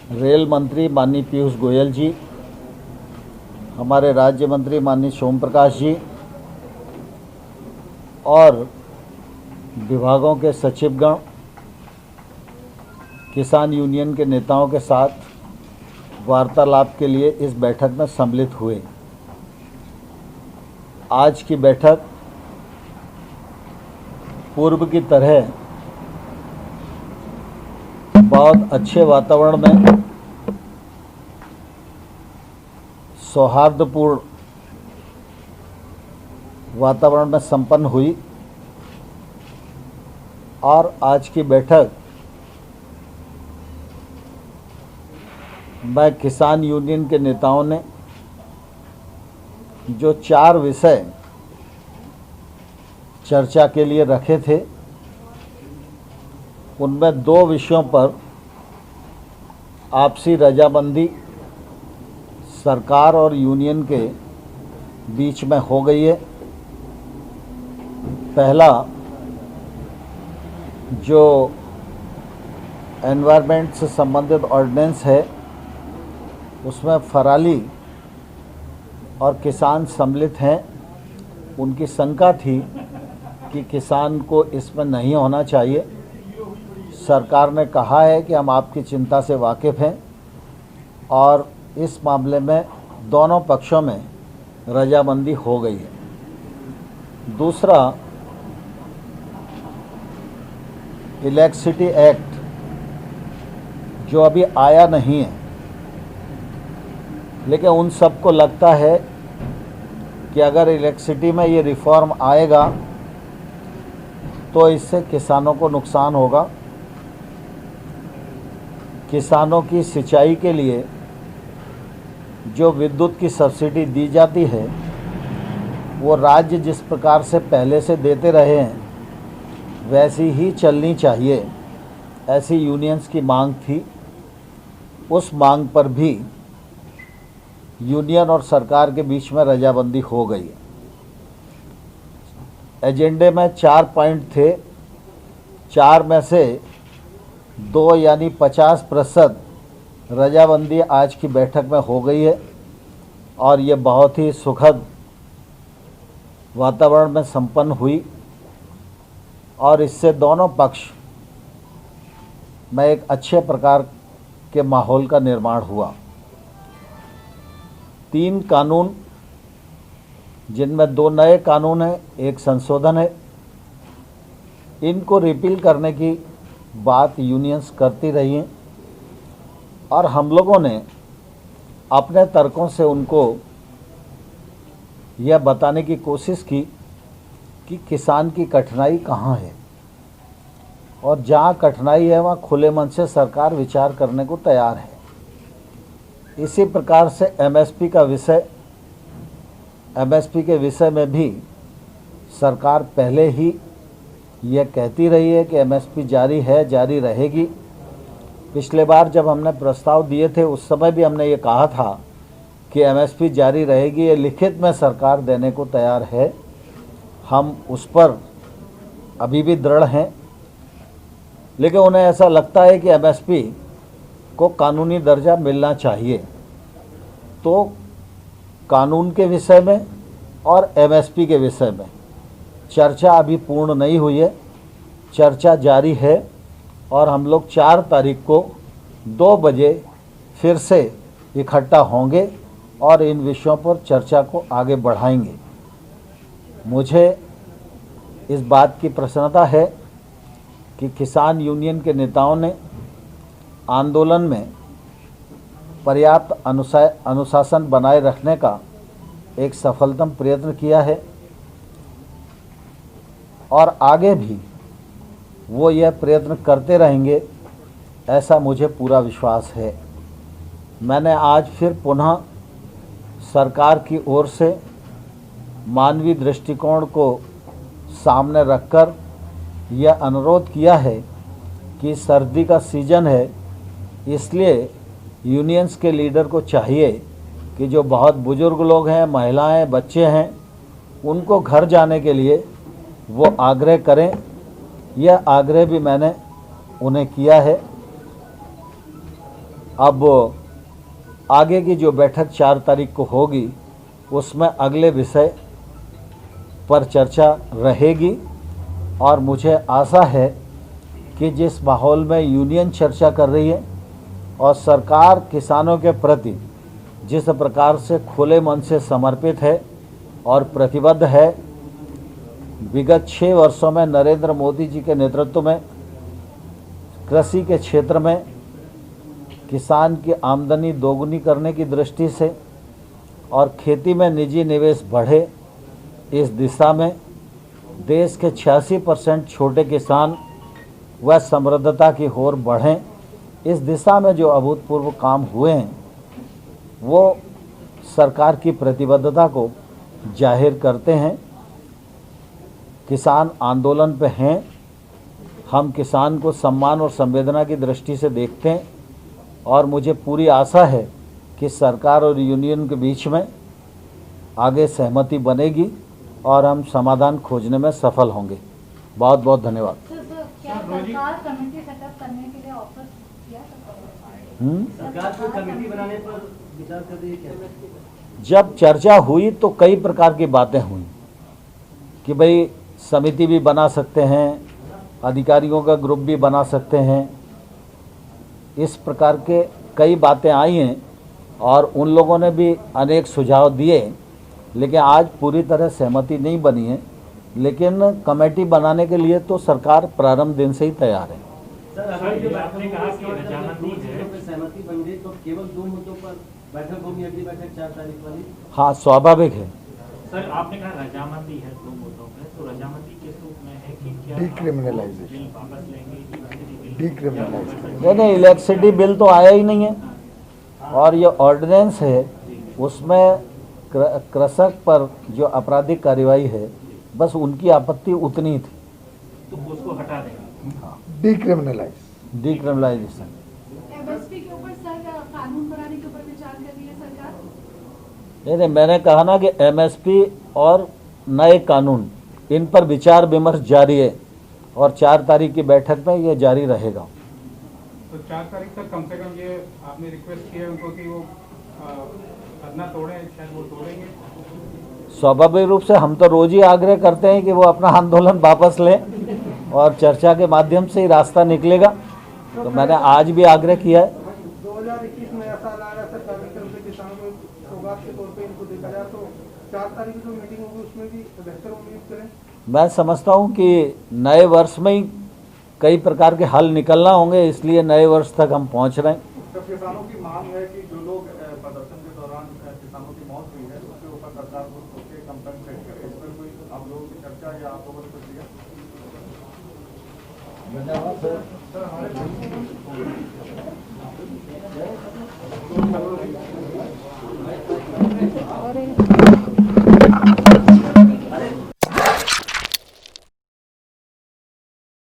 Rail मंत्री माननीय पीयूष गोयल जी, हमारे राज्य मंत्री माननीय सोम प्रकाश जी और विभागों के सचिवगण किसान यूनियन के नेताओं के साथ वार्तालाप के लिए इस बैठक में सम्मिलित हुए। आज की बैठक पूर्व की तरह बहुत अच्छे वातावरण में, सौहार्दपूर्ण वातावरण में संपन्न हुई और आज की बैठक में किसान यूनियन के नेताओं ने जो 4 विषय चर्चा के लिए रखे थे, उनमें 2 विषयों पर आपसी रजामंदी सरकार और यूनियन के बीच में हो गई है। पहला जो एनवायरनमेंट से संबंधित ऑर्डिनेंस है, उसमें फराली और किसान सम्मिलित हैं। उनकी शंका थी कि किसान को इसमें नहीं होना चाहिए। सरकार ने कहा है कि हम आपकी चिंता से वाकिफ़ हैं और इस मामले में दोनों पक्षों में रजामंदी हो गई है। दूसरा, इलेक्ट्रिसिटी एक्ट जो अभी आया नहीं है, लेकिन उन सबको लगता है कि अगर इलेक्ट्रिसिटी में ये रिफॉर्म आएगा तो इससे किसानों को नुकसान होगा। किसानों की सिंचाई के लिए जो विद्युत की सब्सिडी दी जाती है, वो राज्य जिस प्रकार से पहले से देते रहे हैं वैसी ही चलनी चाहिए, ऐसी यूनियंस की मांग थी। उस मांग पर भी यूनियन और सरकार के बीच में रजामंदी हो गई। एजेंडे में 4 पॉइंट थे, 4 में से 2 यानी 50% रजामंदी आज की बैठक में हो गई है और ये बहुत ही सुखद वातावरण में संपन्न हुई और इससे दोनों पक्ष में एक अच्छे प्रकार के माहौल का निर्माण हुआ। 3 कानून, जिनमें 2 नए कानून हैं, 1 संशोधन है, इनको रिपील करने की बात यूनियंस करती रही हैं और हम लोगों ने अपने तर्कों से उनको यह बताने की कोशिश की कि किसान की कठिनाई कहाँ है और जहाँ कठिनाई है वहाँ खुले मन से सरकार विचार करने को तैयार है। इसी प्रकार से एमएसपी के विषय में भी सरकार पहले ही यह कहती रही है कि एमएसपी जारी है, जारी रहेगी। पिछले बार जब हमने प्रस्ताव दिए थे उस समय भी हमने ये कहा था कि एमएसपी जारी रहेगी, ये लिखित में सरकार देने को तैयार है। हम उस पर अभी भी दृढ़ हैं, लेकिन उन्हें ऐसा लगता है कि एमएसपी को कानूनी दर्जा मिलना चाहिए। तो कानून के विषय में और एमएसपी के विषय में चर्चा अभी पूर्ण नहीं हुई है, चर्चा जारी है और हम लोग 4 तारीख को 2 बजे फिर से इकट्ठा होंगे और इन विषयों पर चर्चा को आगे बढ़ाएंगे। मुझे इस बात की प्रसन्नता है कि किसान यूनियन के नेताओं ने आंदोलन में पर्याप्त अनुशासन बनाए रखने का एक सफलतम प्रयत्न किया है और आगे भी वो यह प्रयत्न करते रहेंगे, ऐसा मुझे पूरा विश्वास है। मैंने आज फिर पुनः सरकार की ओर से मानवीय दृष्टिकोण को सामने रखकर यह अनुरोध किया है कि सर्दी का सीज़न है, इसलिए यूनियंस के लीडर को चाहिए कि जो बहुत बुजुर्ग लोग हैं, महिलाएं, बच्चे हैं, उनको घर जाने के लिए वो आग्रह करें। यह आग्रह भी मैंने उन्हें किया है। अब आगे की जो बैठक 4 तारीख को होगी उसमें अगले विषय पर चर्चा रहेगी और मुझे आशा है कि जिस माहौल में यूनियन चर्चा कर रही है और सरकार किसानों के प्रति जिस प्रकार से खुले मन से समर्पित है और प्रतिबद्ध है, विगत 6 वर्षों में नरेंद्र मोदी जी के नेतृत्व में कृषि के क्षेत्र में किसान की आमदनी दोगुनी करने की दृष्टि से और खेती में निजी निवेश बढ़े, इस दिशा में देश के 86% छोटे किसान व समृद्धता की ओर बढ़ें, इस दिशा में जो अभूतपूर्व काम हुए हैं वो सरकार की प्रतिबद्धता को जाहिर करते हैं। किसान आंदोलन पे हैं, हम किसान को सम्मान और संवेदना की दृष्टि से देखते हैं और मुझे पूरी आशा है कि सरकार और यूनियन के बीच में आगे सहमति बनेगी और हम समाधान खोजने में सफल होंगे। बहुत बहुत धन्यवाद। क्या सरकार कमेटी सेटअप करने के लिए ऑफर किया? सरकार को कमेटी बनाने पर विचार कर रही है क्या? जब चर्चा हुई तो कई प्रकार की बातें हुई कि भाई समिति भी बना सकते हैं, अधिकारियों का ग्रुप भी बना सकते हैं, इस प्रकार के कई बातें आई हैं और उन लोगों ने भी अनेक सुझाव दिए, लेकिन आज पूरी तरह सहमति नहीं बनी है। लेकिन कमेटी बनाने के लिए तो सरकार प्रारंभ दिन से ही तैयार है। सर, आपने कहा कि रजामंदी है, सहमति बन गई तो केवल 2 मुद्दों पर बैठक होगी, अगली बैठक 4 तारीख वाली? हाँ, स्वाभाविक है। सर, आपने कहा रजामंदी है 2 मुद्दों पे, तो रजामंदी किस रूप में है कि क्या डिक्रिमिनलाइजेशन, बिल वापस लेंगे? डिक्रिमिनलाइजेशन। नहीं, इलेक्ट्रिसिटी बिल तो आया ही नहीं है और ये ऑर्डिनेंस है, उसमें कृषक पर जो आपराधिक कार्रवाई है बस उनकी आपत्ति उतनी थी। तो उसको हटा देंगे। डिक्रिमिनलाइजेशन। एमएसपी के ऊपर सर कानून बनाने के ऊपर विचार कर रही है सरकार? नहीं, मैंने कहा ना कि एमएसपी और नए कानून, इन पर विचार विमर्श जारी है और 4 तारीख की बैठक में ये जारी रहेगा। तो 4 तारीख तक कम से कम ये आपने रिक्वेस्ट किया उनको कि वो धरना तोड़ें, शायद वो तोड़ेंगे? स्वाभाविक रूप से हम तो रोज ही आग्रह करते हैं कि वो अपना आंदोलन वापस लें और चर्चा के माध्यम से ही रास्ता निकलेगा। तो मैंने आज भी आग्रह किया है। 2021 में ऐसा आ रहा है सरकार की तरफ से किसानों को सौगात के तौर पे इनको देखा जाए, तो 4 तारीख की जो मीटिंग होगी उसमें भी बेहतर उम्मीद करें। मैं समझता हूँ कि नए वर्ष में ही कई प्रकार के हल निकलना होंगे, इसलिए नए वर्ष तक हम पहुँच रहे हैं। तो किसानों की मांग है कि जो लोग प्रदर्शन के दौरान किसानों की मौत हुई है उसके ऊपर सरकार को उसके कंपनसेट करे, इस पर कोई आप लोगों की चर्चा या आप लोगों ने कुछ दिया? और